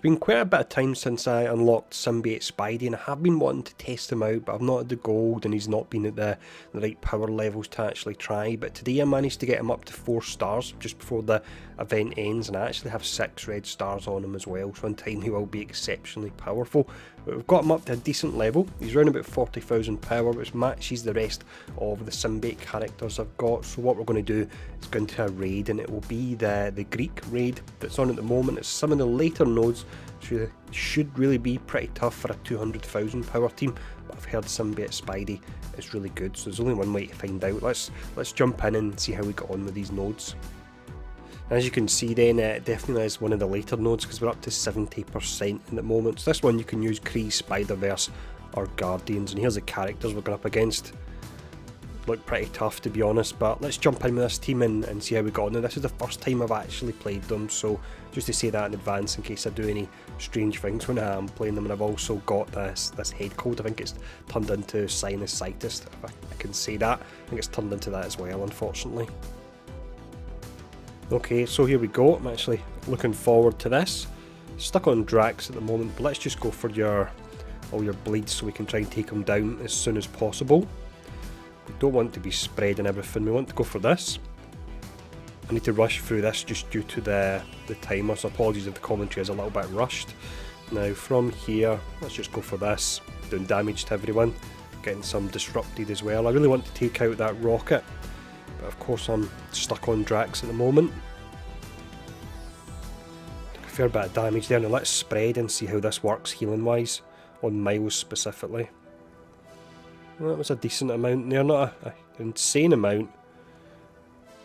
it's been quite a bit of time since I unlocked Symbiote Spidey, and I have been wanting to test him out, but I've not had the gold and he's not been at the right power levels to actually try. But today I managed to get him up to 4 stars just before the event ends, and I actually have 6 red stars on him as well, so in time he will be exceptionally powerful. But we've got him up to a decent level. He's around about 40,000 power, which matches the rest of the Symbiote characters I've got. So what we're going to do is go into a raid, and it will be the Greek raid that's on at the moment. It's some of the later nodes, so should really be pretty tough for a 200,000 power team. But I've heard Symbiote Spidey is really good, so there's only one way to find out. Let's jump in and see how we got on with these nodes. As you can see then, it definitely is one of the later nodes because we're up to 70% at the moment. So this one you can use Kree, Spider-Verse or Guardians, and here's the characters we're going up against. Look pretty tough to be honest, but let's jump in with this team and see how we got on. Now this is the first time I've actually played them, so just to say that in advance in case I do any strange things when I am playing them. And I've also got this head cold. I think it's turned into sinusitis, if I can say that. I think it's turned into that as well, unfortunately. Okay, so here we go. I'm actually looking forward to this. Stuck on Drax at the moment, but let's just go for all your bleeds so we can try and take them down as soon as possible. We don't want to be spreading everything, we want to go for this. I need to rush through this just due to the timer, so apologies if the commentary is a little bit rushed. Now from here, let's just go for this, doing damage to everyone, getting some disrupted as well. I really want to take out that rocket, but of course I'm stuck on Drax at the moment. Took a fair bit of damage there. Now let's spread and see how this works healing wise, on Miles specifically. Well, that was a decent amount there, not an insane amount.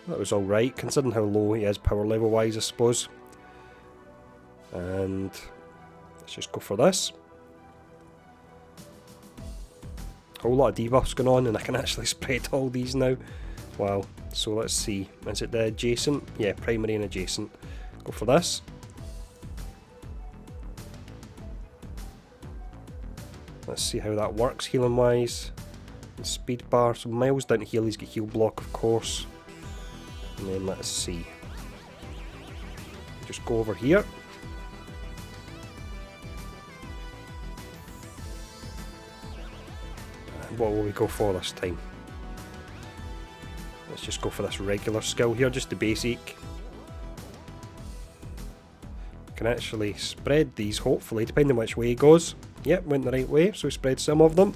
That was alright considering how low he is power level wise, I suppose. And let's just go for this. A whole lot of debuffs going on and I can actually spread all these now. Wow, so let's see, is it the adjacent? Yeah, primary and adjacent. Go for this. Let's see how that works healing wise. The speed bar, so Miles doesn't heal, he's got heal block of course. And then let's see. Just go over here. And what will we go for this time? Let's just go for this regular skill here, just the basic. Can actually spread these hopefully, depending which way he goes. Yep, went the right way, so spread some of them.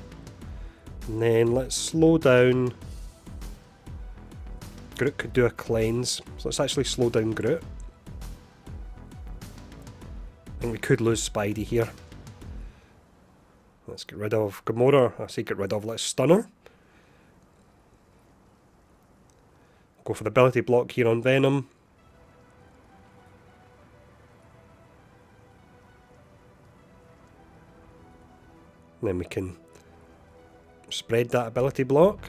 And then let's slow down. Groot could do a cleanse, so let's actually slow down Groot. I think we could lose Spidey here. Let's get rid of Gamora. I say get rid of, let's stun her. Go for the ability block here on Venom. And then we can spread that ability block.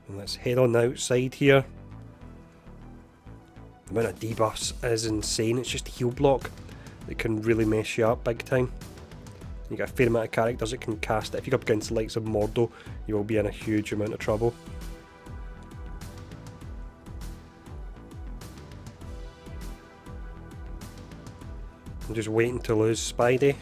And let's head on the outside here. The amount of debuffs is insane. It's just a heal block that can really mess you up big time. You got a fair amount of characters that can cast it. If you go up against the likes of Mordo, you will be in a huge amount of trouble. I'm just waiting to lose Spidey.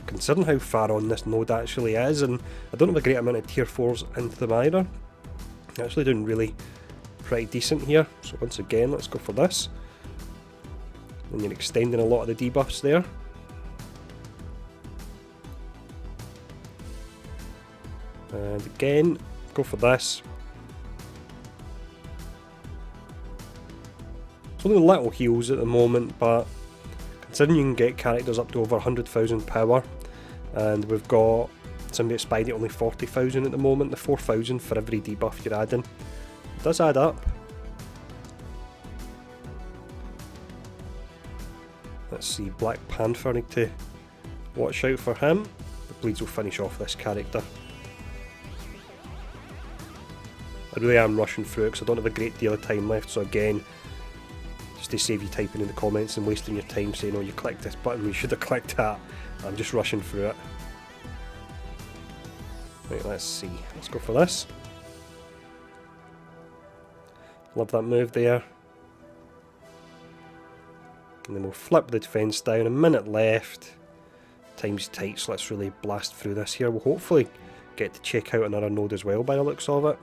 Considering how far on this node actually is, and I don't have a great amount of tier 4s into them either. I'm actually doing really pretty decent here. So once again, let's go for this. And you're extending a lot of the debuffs there. And again, go for this. It's only little heals at the moment, but considering you can get characters up to over 100,000 power, and we've got Symbiote Spidey only 40,000 at the moment, the 4,000 for every debuff you're adding, it does add up. Let's see, Black Panther, need to watch out for him. The bleeds will finish off this character. I really am rushing through it because I don't have a great deal of time left, so again, just to save you typing in the comments and wasting your time saying, oh, you clicked this button, you should have clicked that. I'm just rushing through it. Right, let's see. Let's go for this. Love that move there. And then we'll flip the defence down. A minute left. Time's tight, so let's really blast through this here. We'll hopefully get to check out another node as well by the looks of it.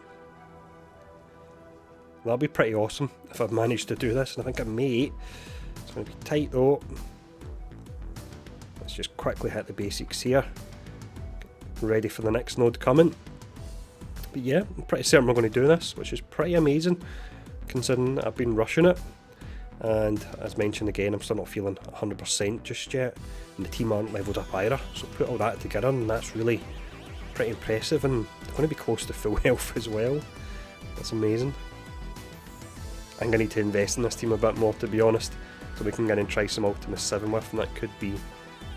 That'll be pretty awesome if I've managed to do this, and I think I may. It's going to be tight though. Let's just quickly hit the basics here. Ready for the next node coming. But yeah, I'm pretty certain we're going to do this, which is pretty amazing considering I've been rushing it. And as mentioned again, I'm still not feeling 100% just yet, and the team aren't leveled up either, so put all that together and that's really pretty impressive, and they're going to be close to full health as well. That's amazing. I'm going to need to invest in this team a bit more, to be honest, so we can go and try some Ultimate 7 with, and that could be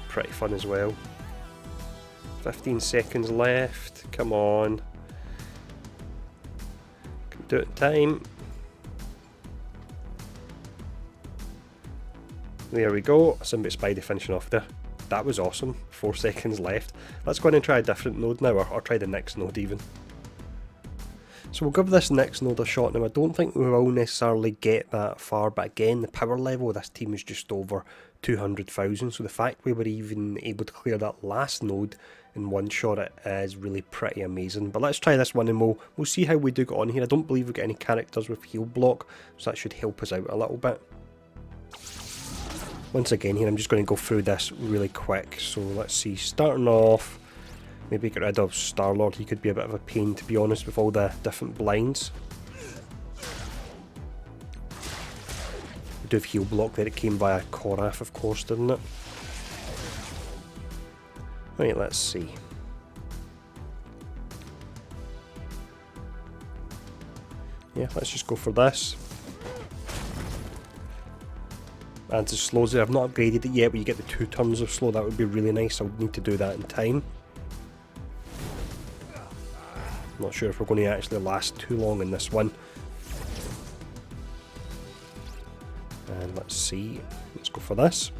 pretty fun as well. 15 seconds left, come on. Can do it in time. There we go, Symbiote Spidey finishing off there. That was awesome, 4 seconds left. Let's go in and try a different node now, or try the next node even. So we'll give this next node a shot now. I don't think we will necessarily get that far, but again, the power level of this team is just over 200,000, so the fact we were even able to clear that last node in one shot it is really pretty amazing. But let's try this one and we'll see how we do get on here. I don't believe we get any characters with heal block, so that should help us out a little bit. Once again here, I'm just going to go through this really quick. So let's see, starting off, maybe get rid of Star-Lord. He could be a bit of a pain, to be honest, with all the different blinds. We do have heal block there, it came via Korath of course, didn't it? Right, let's see. Yeah, let's just go for this. And to slows it, I've not upgraded it yet, but you get the 2 turns of slow, that would be really nice. I'll need to do that in time. Not sure if we're going to actually last too long in this one. And let's see, let's go for this.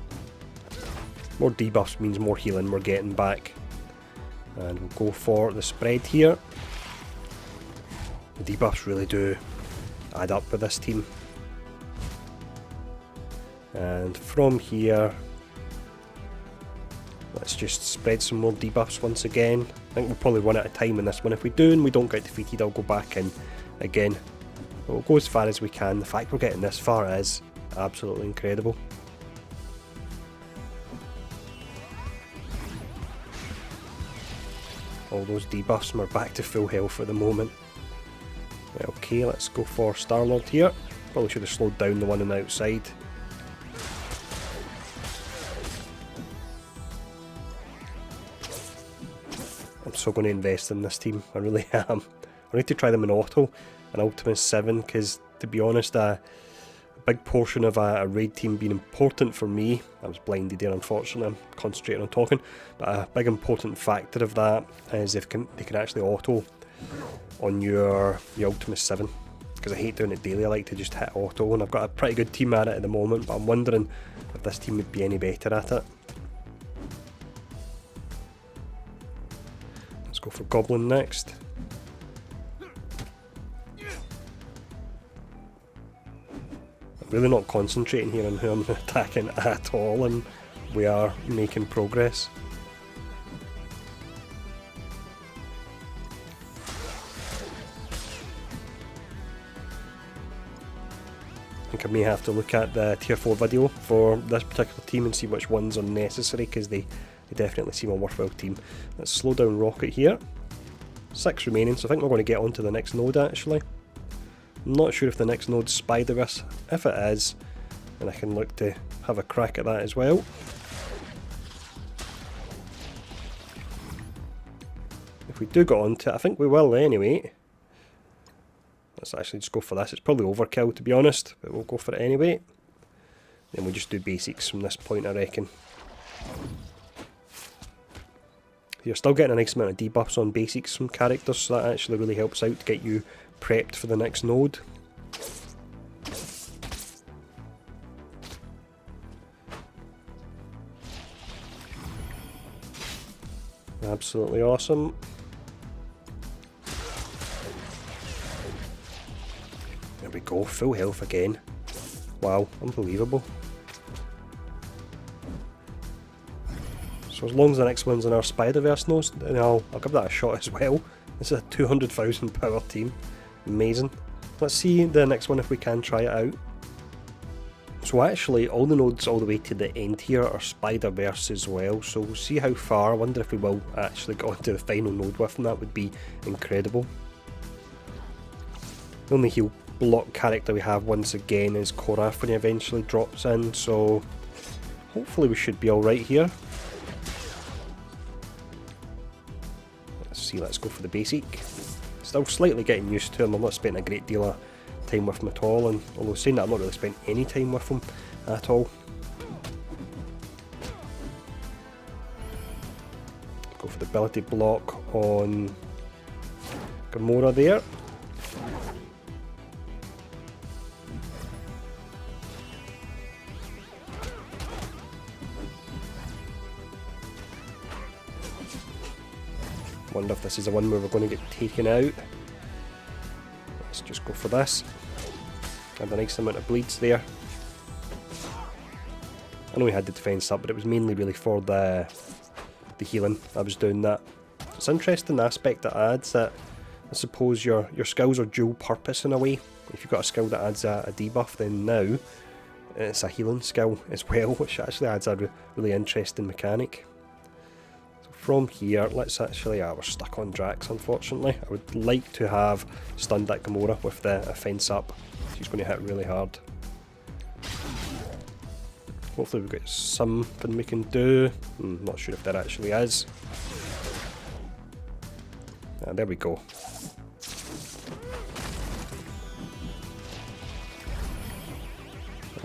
More debuffs means more healing we're getting back. And we'll go for the spread here. The debuffs really do add up with this team. And from here, let's just spread some more debuffs once again. I think we'll probably run out of time in this one. If we do and we don't get defeated, I'll go back in again. But we'll go as far as we can. The fact we're getting this far is absolutely incredible. All those debuffs and we're back to full health at the moment. Right, okay, let's go for Star-Lord here. Probably should have slowed down the one on the outside. I'm so going to invest in this team, I really am. I need to try them in auto and Ultimate 7 because, to be honest, a big portion of a raid team being important for me, I was blinded there unfortunately, I'm concentrating on talking, but a big important factor of that is they can actually auto on your Ultimate 7, because I hate doing it daily. I like to just hit auto, and I've got a pretty good team at it at the moment, but I'm wondering if this team would be any better at it. Let's go for Goblin next. I'm really not concentrating here on who I'm attacking at all, and we are making progress. I think I may have to look at the tier 4 video for this particular team and see which ones are necessary, because they definitely seem a worthwhile team. Let's slow down Rocket here. 6 remaining, so I think we're going to get on to the next node actually. I'm not sure if the next node's Spider-Verse. If it is, then I can look to have a crack at that as well. If we do get on to it, I think we will anyway. Let's actually just go for this. It's probably overkill to be honest, but we'll go for it anyway. Then we'll just do basics from this point, I reckon. You're still getting a nice amount of debuffs on basics from characters, so that actually really helps out to get you prepped for the next node. Absolutely awesome. There we go. go, full health again. Wow, unbelievable. So as long as the next one's in our Spider-Verse nose, then I'll give that a shot as well. This is a 200,000 power team. Amazing. Let's see the next one if we can try it out. So actually all the nodes all the way to the end here are Spider-Verse as well, so we'll see how far. I wonder if we will actually get onto the final node with them. That would be incredible. The only heal block character we have once again is Korath when he eventually drops in, so hopefully we should be alright here. Let's see, let's go for the basic. Still slightly getting used to him. I've not spent a great deal of time with him at all, and although saying that, I've not really spent any time with him at all. Go for the ability block on Gamora there. Wonder if this is the one where we're going to get taken out. Let's just go for this. Had a nice amount of bleeds there. I know we had the defense up, but it was mainly really for the healing. I was doing that. It's an interesting aspect that adds that I suppose your skills are dual purpose in a way. If you've got a skill that adds a debuff, then now it's a healing skill as well, which actually adds a really interesting mechanic. From here, let's actually, we're stuck on Drax unfortunately. I would like to have stunned that Gamora with the offense up. She's going to hit really hard. Hopefully we've got something we can do. Not sure if there actually is. There we go.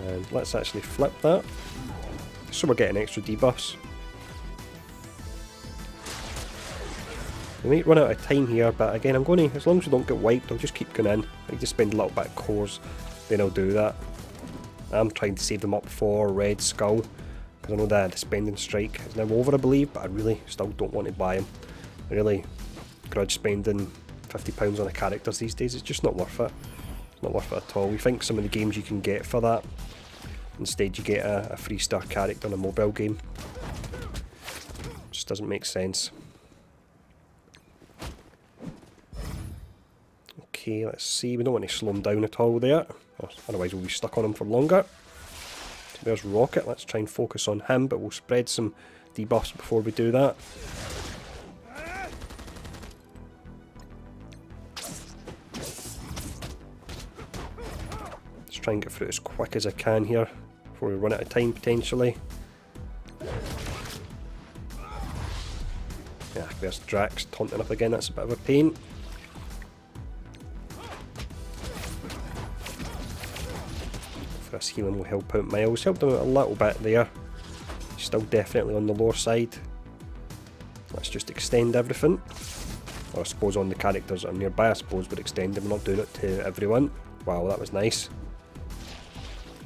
And let's actually flip that. So we're getting extra debuffs. We might run out of time here, but again, I'm going to, as long as we don't get wiped, I'll just keep going in. I need to spend a little bit of cores, then I'll do that. I'm trying to save them up for Red Skull, because I know that the spending strike is now over, I believe, but I really still don't want to buy him. I really grudge spending £50 on a character these days. It's just not worth it. It's not worth it at all. You think some of the games you can get for that, instead you get a 3-star character in a mobile game. It just doesn't make sense. Okay, let's see, we don't want to slow him down at all there, otherwise we'll be stuck on him for longer. So there's Rocket, let's try and focus on him, but we'll spread some debuffs before we do that. Let's try and get through it as quick as I can here, before we run out of time potentially. Yeah, there's Drax taunting up again, that's a bit of a pain. This healing will help out Miles. Helped him out a little bit there. Still definitely on the lower side. Let's just extend everything. Or I suppose on the characters that are nearby, I suppose we'd extend them. We're not doing it to everyone. Wow, that was nice.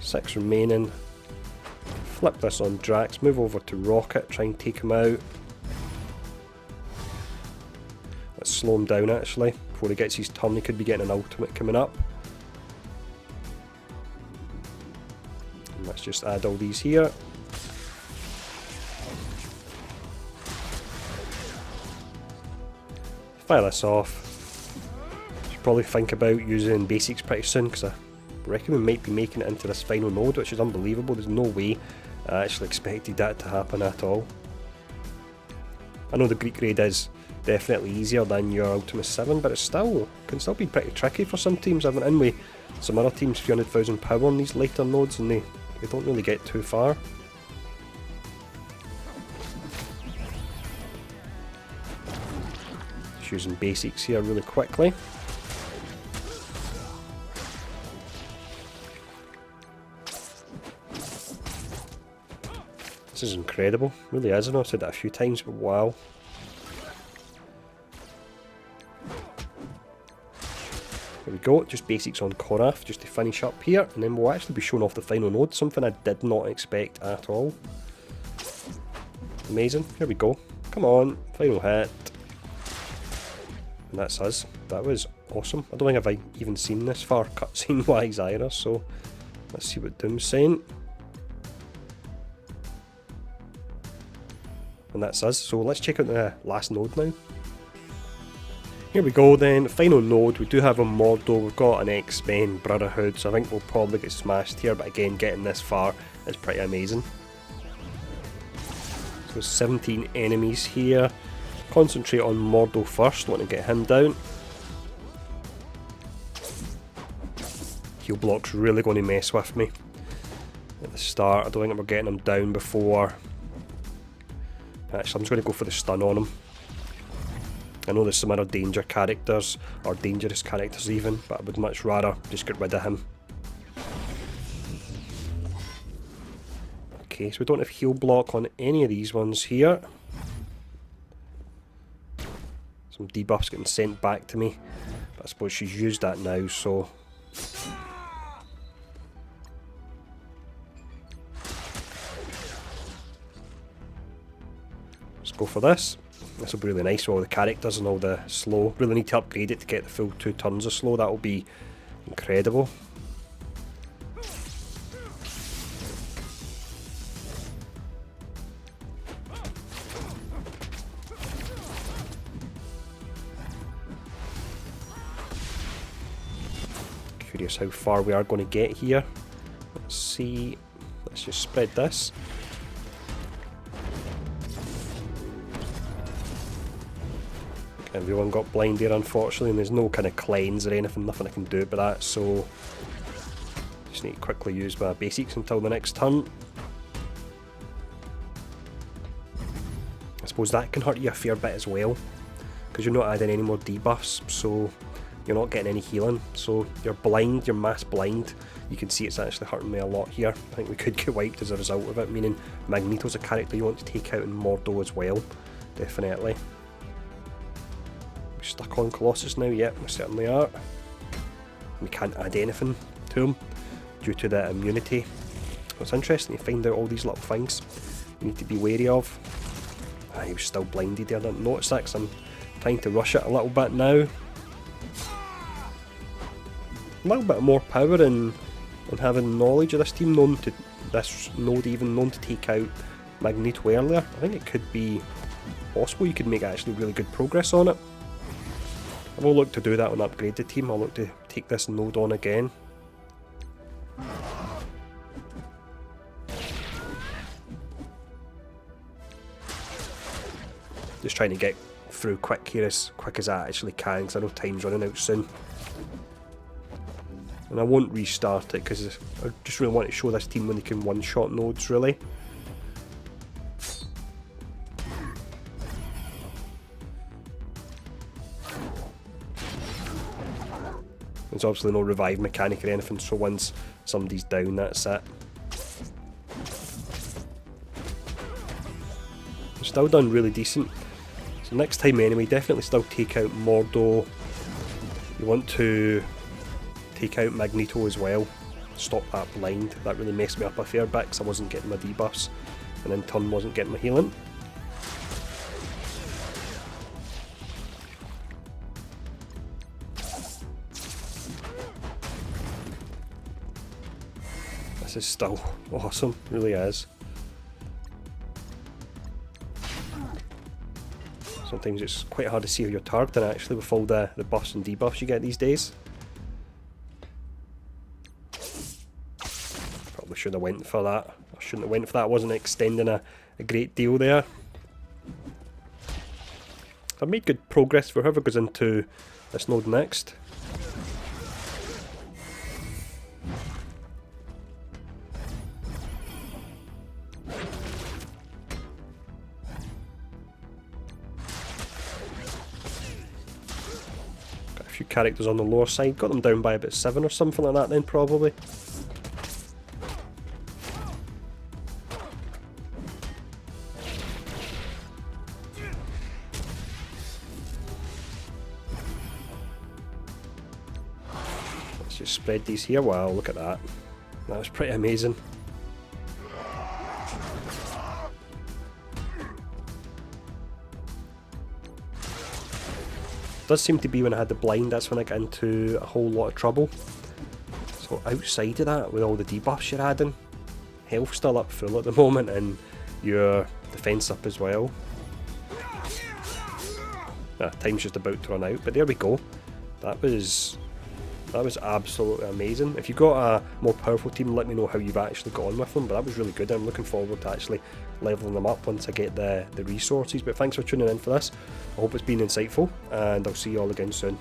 6 remaining. Flip this on Drax. Move over to Rocket. Try and take him out. Let's slow him down actually. Before he gets his turn, he could be getting an ultimate coming up. Let's just add all these here. Fire this off. Should probably think about using basics pretty soon, because I reckon we might be making it into this final node, which is unbelievable. There's no way I actually expected that to happen at all. I know the Greek raid is definitely easier than your Ultimate 7, but it can still be pretty tricky for some teams. I've been in with some other teams 300,000 power on these later nodes, and they don't really get too far. Just using basics here really quickly. This is incredible, really is. I know I've said that a few times, but wow. There we go, just basics on Korath, just to finish up here, and then we'll actually be showing off the final node, something I did not expect at all. Amazing, here we go. Come on, final hit. And that's us. That was awesome. I don't think I've even seen this far cutscene wise either, so let's see what Doom's saying. And that's us, so let's check out the last node now. Here we go then, final node. We do have a Mordo, we've got an X-Men Brotherhood, so I think we'll probably get smashed here, but again, getting this far is pretty amazing. So 17 enemies here. Concentrate on Mordo first, want to get him down. Heal block's really going to mess with me at the start. I don't think we're getting him down before. Actually, I'm just going to go for the stun on him. I know there's some other danger characters, or dangerous characters even, but I would much rather just get rid of him. Okay, so we don't have heal block on any of these ones here. Some debuffs getting sent back to me, but I suppose she's used that now, so... let's go for this. This will be really nice with all the characters and all the slow. Really need to upgrade it to get the full 2 turns of slow, that will be incredible. Curious how far we are going to get here. Let's see. Let's just spread this. Everyone got blind there unfortunately, and there's no kind of cleanse or anything, nothing I can do about that, so just need to quickly use my basics until the next turn. I suppose that can hurt you a fair bit as well, because you're not adding any more debuffs, so you're not getting any healing, so you're blind, you're mass blind. You can see it's actually hurting me a lot here. I think we could get wiped as a result of it, meaning Magneto's a character you want to take out in Mordo as well, definitely. We're stuck on Colossus now, yep, we certainly are. We can't add anything to him due to the immunity. It's interesting to find out all these little things you need to be wary of. Ah, he was still blinded there, I didn't notice that because I'm trying to rush it a little bit now. A little bit more power in having knowledge of this team, this node even known to take out Magneto earlier. I think it could be possible you could make actually really good progress on it. I will look to do that on upgrade the team. I'll look to take this node on again. Just trying to get through quick here as quick as I actually can, because I know time's running out soon. And I won't restart it because I just really want to show this team when they can one-shot nodes, really. There's obviously no revive mechanic or anything, so once somebody's down, that's it. We've still done really decent. So next time anyway, definitely still take out Mordo. You want to take out Magneto as well. Stop that blind. That really messed me up a fair bit because I wasn't getting my debuffs, and in turn wasn't getting my healing. This is still awesome, really is. Sometimes it's quite hard to see who you're targeting actually with all the buffs and debuffs you get these days. Probably should have went for that. I shouldn't have went for that. I wasn't extending a great deal there. I've made good progress for whoever goes into this node next. Characters on the lower side, got them down by about 7 or something like that then probably. Let's just spread these here. Wow, look at that. That was pretty amazing. does seem to be when I had the blind, that's when I got into a whole lot of trouble. So outside of that, with all the debuffs you're adding, health still up full at the moment, and your defense up as well. Time's just about to run out, but there we go. That was absolutely amazing. If you've got a more powerful team, let me know how you've actually got on with them, but that was really good. I'm looking forward to actually leveling them up once I get the resources. But thanks for tuning in for this. I hope it's been insightful, and I'll see you all again soon.